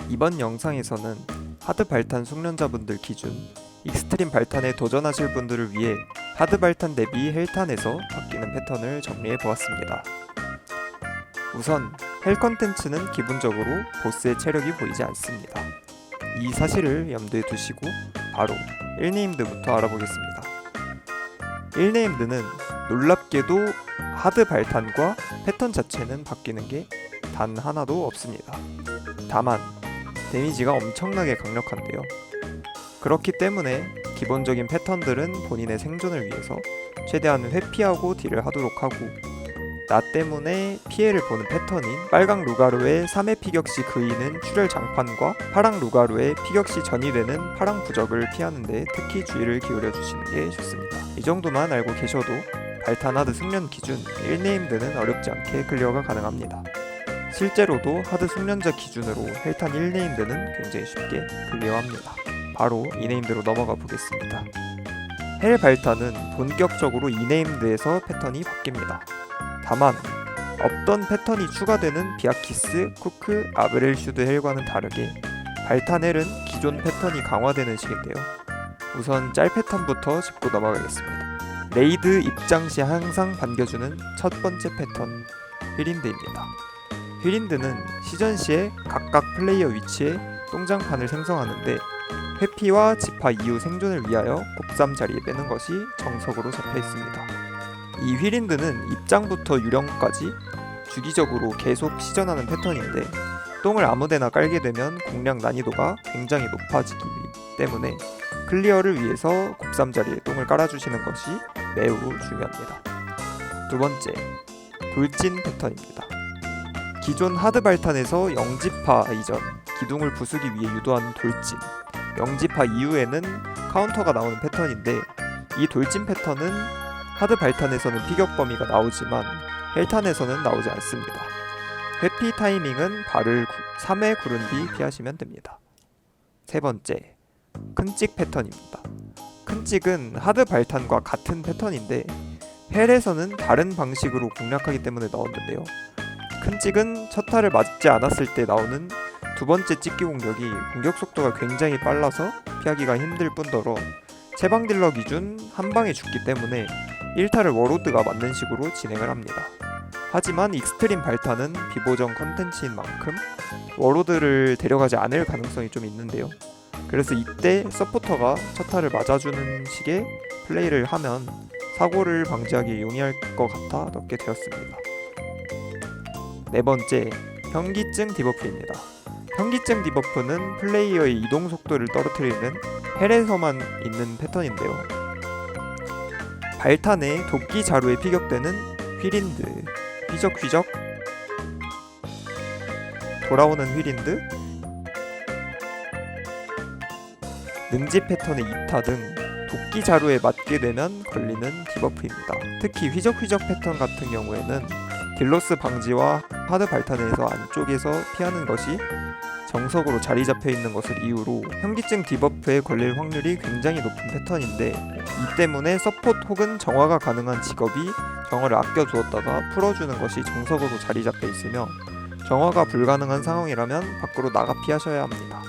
이번 영상에서는 하드 발탄 숙련자분들 기준 익스트림 발탄에 도전하실 분들을 위해 하드 발탄 대비 헬탄에서 바뀌는 패턴을 정리해 보았습니다. 우선 헬 컨텐츠는 기본적으로 보스의 체력이 보이지 않습니다. 이 사실을 염두에 두시고 바로 1네임드부터 알아보겠습니다. 1네임드는 놀랍게도 하드 발탄과 패턴 자체는 바뀌는 게 단 하나도 없습니다. 다만 데미지가 엄청나게 강력한데요. 그렇기 때문에 기본적인 패턴들은 본인의 생존을 위해서 최대한 회피하고 딜을 하도록 하고, 나 때문에 피해를 보는 패턴인 빨강 루가루의 3회 피격 시 그이는 출혈 장판과 파랑 루가루의 피격 시 전이되는 파랑 부적을 피하는 데 특히 주의를 기울여 주시는 게 좋습니다. 이 정도만 알고 계셔도 발탄 하드 숙련 기준 1네임드는 어렵지 않게 클리어가 가능합니다. 실제로도 하드 숙련자 기준으로 헬탄 1네임드는 굉장히 쉽게 클리어합니다. 바로 2네임드로 넘어가 보겠습니다. 헬 발탄은 본격적으로 2네임드에서 패턴이 바뀝니다. 다만 없던 패턴이 추가되는 비아키스, 쿠크, 아브렐슈드 헬과는 다르게 발탄 헬은 기존 패턴이 강화되는 식인데요. 우선 짤 패턴부터 짚고 넘어가겠습니다. 레이드 입장 시 항상 반겨주는 첫 번째 패턴, 휘린드입니다. 휘린드는 시전 시에 각각 플레이어 위치에 똥장판을 생성하는데 회피와 지파 이후 생존을 위하여 곱삼 자리에 빼는 것이 정석으로 잡혀 있습니다. 이 휘린드는 입장부터 유령까지 주기적으로 계속 시전하는 패턴인데, 똥을 아무데나 깔게 되면 공략 난이도가 굉장히 높아지기 때문에 클리어를 위해서 곱삼 자리에 똥을 깔아주시는 것이 매우 중요합니다. 두 번째, 돌진 패턴입니다. 기존 하드 발탄에서 영지파 이전 기둥을 부수기 위해 유도하는 돌진, 영지파 이후에는 카운터가 나오는 패턴인데, 이 돌진 패턴은 하드 발탄에서는 피격 범위가 나오지만 헬탄에서는 나오지 않습니다. 회피 타이밍은 발을 3회 구른 뒤 피하시면 됩니다. 세 번째, 큰찍 패턴입니다. 큰찍은 하드 발탄과 같은 패턴인데 헬에서는 다른 방식으로 공략하기 때문에 넣었는데요. 큰찍은 첫 타를 맞지 않았을 때 나오는 두 번째 찍기 공격이 공격 속도가 굉장히 빨라서 피하기가 힘들 뿐더러 체방 딜러 기준 한 방에 죽기 때문에 1타를 워로드가 맞는 식으로 진행을 합니다. 하지만 익스트림 발탄은 비보정 컨텐츠인 만큼 워로드를 데려가지 않을 가능성이 좀 있는데요. 그래서 이때 서포터가 첫 타를 맞아주는 식의 플레이를 하면 사고를 방지하기 용이할 것 같아 넣게 되었습니다. 네 번째, 현기증 디버프입니다. 현기증 디버프는 플레이어의 이동 속도를 떨어뜨리는 헬에서만 있는 패턴인데요. 발탄에 도끼 자루에 피격되는 휘린드, 휘적휘적 돌아오는 휘린드, 능지 패턴의 2타 등 도끼 자루에 맞게 되면 걸리는 디버프입니다. 특히 휘적휘적 패턴 같은 경우에는 딜로스 방지와 하드 발탄에서 안쪽에서 피하는 것이 정석으로 자리 잡혀 있는 것을 이유로 현기증 디버프에 걸릴 확률이 굉장히 높은 패턴인데, 이 때문에 서포트 혹은 정화가 가능한 직업이 정화를 아껴두었다가 풀어주는 것이 정석으로 자리 잡혀 있으며, 정화가 불가능한 상황이라면 밖으로 나가 피하셔야 합니다.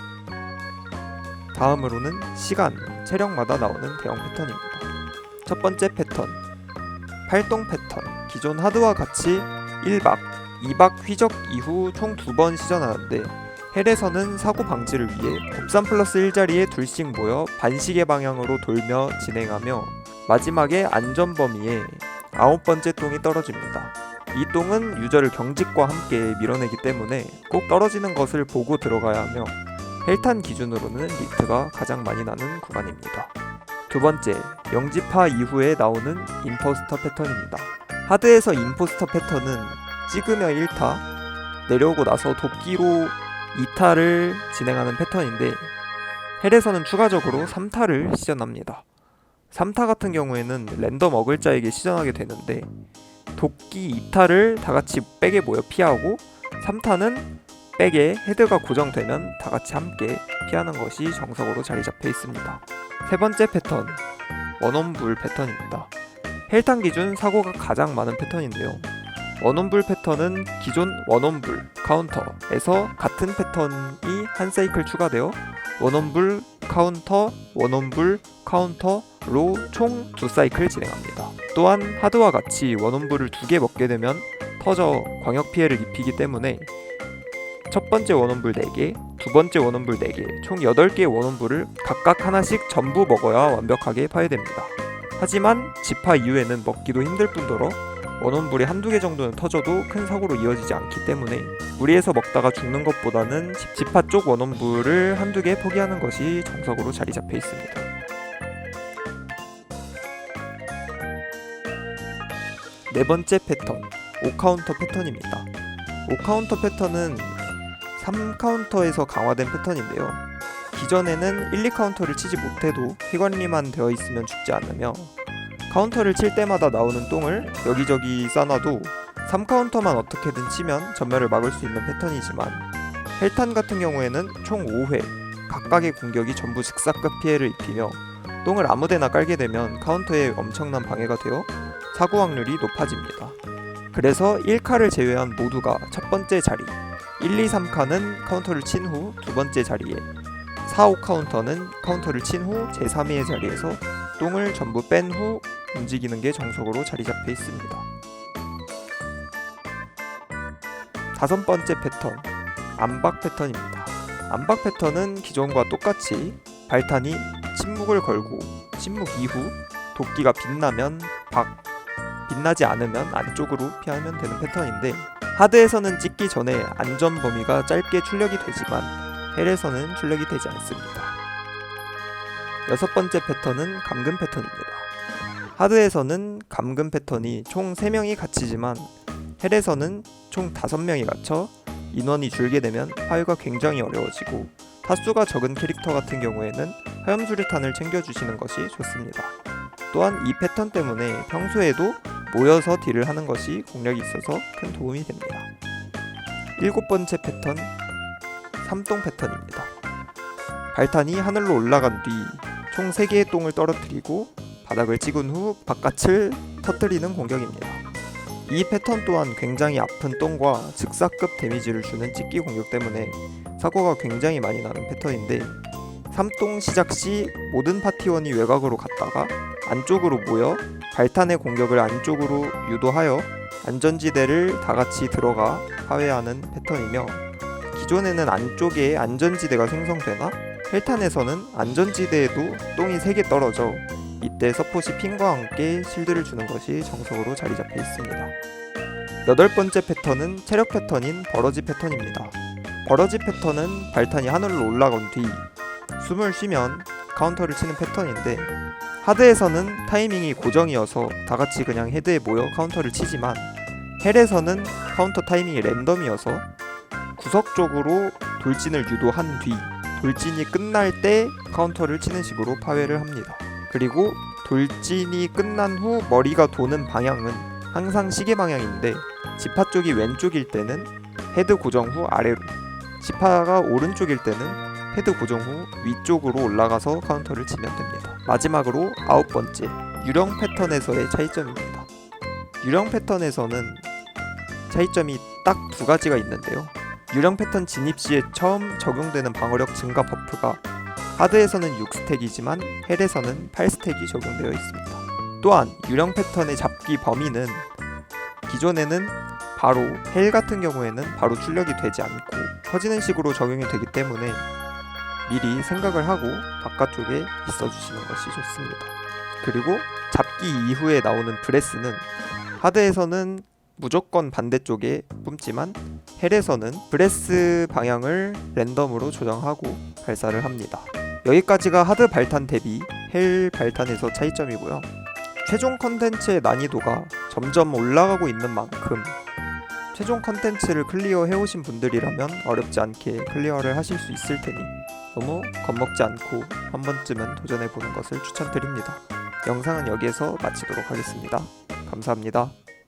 다음으로는 시간, 체력마다 나오는 대형 패턴입니다. 첫 번째 패턴, 팔동 패턴. 기존 하드와 같이 1박, 2박 휘적 이후 총 2번 시전하는데 헬에서는 사고 방지를 위해 곱삼 플러스 1자리에 둘씩 모여 반시계 방향으로 돌며 진행하며 마지막에 안전 범위에 9번째 똥이 떨어집니다. 이 똥은 유저를 경직과 함께 밀어내기 때문에 꼭 떨어지는 것을 보고 들어가야 하며 헬탄 기준으로는 리트가 가장 많이 나는 구간입니다. 두 번째, 영지파 이후에 나오는 임포스터 패턴입니다. 하드에서 임포스터 패턴은 찍으며 1타, 내려오고 나서 도끼로 2타를 진행하는 패턴인데 헬에서는 추가적으로 3타를 시전합니다. 3타 같은 경우에는 랜덤 어글자에게 시전하게 되는데 도끼 2타를 다같이 백에 모여 피하고 3타는 백에 헤드가 고정되면 다같이 함께 피하는 것이 정석으로 자리 잡혀 있습니다. 세 번째 패턴, 원원불 패턴입니다. 헬탄 기준 사고가 가장 많은 패턴인데요. 원원불 패턴은 기존 원원불 카운터에서 같은 패턴이 한 사이클 추가되어 원원불 카운터 원원불 카운터로 총 2사이클 진행합니다. 또한 하드와 같이 원원불을 2개 먹게 되면 터져 광역 피해를 입히기 때문에 첫 번째 원원불 4개, 두 번째 원원불 4개, 총 8개의 원원불을 각각 하나씩 전부 먹어야 완벽하게 파괴됩니다. 하지만 지파 이후에는 먹기도 힘들 뿐더러 원원불이 한두 개 정도는 터져도 큰 사고로 이어지지 않기 때문에 무리해서 먹다가 죽는 것보다는 지파 쪽 원원불을 한두 개 포기하는 것이 정석으로 자리 잡혀 있습니다. 네 번째 패턴, 5카운터 패턴입니다. 5카운터 패턴은 3카운터에서 강화된 패턴인데요. 기존에는 1, 2카운터를 치지 못해도 휘관리만 되어 있으면 죽지 않으며 카운터를 칠 때마다 나오는 똥을 여기저기 쌓아놔도 3카운터만 어떻게든 치면 전멸을 막을 수 있는 패턴이지만 헬탄 같은 경우에는 총 5회 각각의 공격이 전부 즉사급 피해를 입히며 똥을 아무데나 깔게 되면 카운터에 엄청난 방해가 되어 사고 확률이 높아집니다. 그래서 1카를 제외한 모두가 첫 번째 자리, 1, 2, 3카는 카운터를 친 후 두 번째 자리에, 4, 5카운터는 카운터를 친 후 제3위의 자리에서 똥을 전부 뺀 후 움직이는 게 정석으로 자리 잡혀 있습니다. 다섯 번째 패턴, 암박 패턴입니다. 암박 패턴은 기존과 똑같이 발탄이 침묵을 걸고 침묵 이후 도끼가 빛나면 박, 빛나지 않으면 안쪽으로 피하면 되는 패턴인데 하드에서는 찍기 전에 안전 범위가 짧게 출력이 되지만 헬에서는 출력이 되지 않습니다. 여섯 번째 패턴은 감금 패턴입니다. 하드에서는 감금 패턴이 총 3명이 갇히지만 헬에서는 총 5명이 갇혀 인원이 줄게 되면 파괴가 굉장히 어려워지고 타수가 적은 캐릭터 같은 경우에는 화염수류탄을 챙겨주시는 것이 좋습니다. 또한 이 패턴 때문에 평소에도 모여서 딜을 하는 것이 공략이 있어서 큰 도움이 됩니다. 일곱 번째 패턴, 삼똥 패턴입니다. 발탄이 하늘로 올라간 뒤 총 3개의 똥을 떨어뜨리고 바닥을 찍은 후 바깥을 터뜨리는 공격입니다. 이 패턴 또한 굉장히 아픈 똥과 즉사급 데미지를 주는 찍기 공격 때문에 사고가 굉장히 많이 나는 패턴인데 3똥 시작 시 모든 파티원이 외곽으로 갔다가 안쪽으로 모여 발탄의 공격을 안쪽으로 유도하여 안전지대를 다같이 들어가 파괴하는 패턴이며 기존에는 안쪽에 안전지대가 생성되나 헬탄에서는 안전지대에도 똥이 3개 떨어져 이때 서폿이 핑과 함께 실드를 주는 것이 정석으로 자리 잡혀 있습니다. 여덟 번째 패턴은 체력 패턴인 버러지 패턴입니다. 버러지 패턴은 발탄이 하늘로 올라간 뒤 숨을 쉬면 카운터를 치는 패턴인데 하드에서는 타이밍이 고정이어서 다같이 그냥 헤드에 모여 카운터를 치지만 헬에서는 카운터 타이밍이 랜덤이어서 구석 쪽으로 돌진을 유도한 뒤 돌진이 끝날 때 카운터를 치는 식으로 파괴를 합니다. 그리고 돌진이 끝난 후 머리가 도는 방향은 항상 시계 방향인데 지파 쪽이 왼쪽일 때는 헤드 고정 후 아래로, 지파가 오른쪽일 때는 헤드 고정 후 위쪽으로 올라가서 카운터를 치면 됩니다. 마지막으로 아홉 번째, 유령 패턴에서의 차이점입니다. 유령 패턴에서는 차이점이 딱 2가지가 있는데요. 유령 패턴 진입 시에 처음 적용되는 방어력 증가 버프가 하드에서는 6스택이지만 헬에서는 8스택이 적용되어 있습니다. 또한 유령 패턴의 잡기 범위는 기존에는 바로 헬 같은 경우에는 바로 출력이 되지 않고 터지는 식으로 적용이 되기 때문에 미리 생각을 하고 바깥쪽에 있어주시는 것이 좋습니다. 그리고 잡기 이후에 나오는 브레스는 하드에서는 무조건 반대쪽에 뿜지만 헬에서는 브레스 방향을 랜덤으로 조정하고 발사를 합니다. 여기까지가 하드 발탄 대비 헬 발탄에서 차이점이고요. 최종 컨텐츠의 난이도가 점점 올라가고 있는 만큼 최종 컨텐츠를 클리어 해오신 분들이라면 어렵지 않게 클리어를 하실 수 있을 테니 너무 겁먹지 않고 한 번쯤은 도전해보는 것을 추천드립니다. 영상은 여기에서 마치도록 하겠습니다. 감사합니다.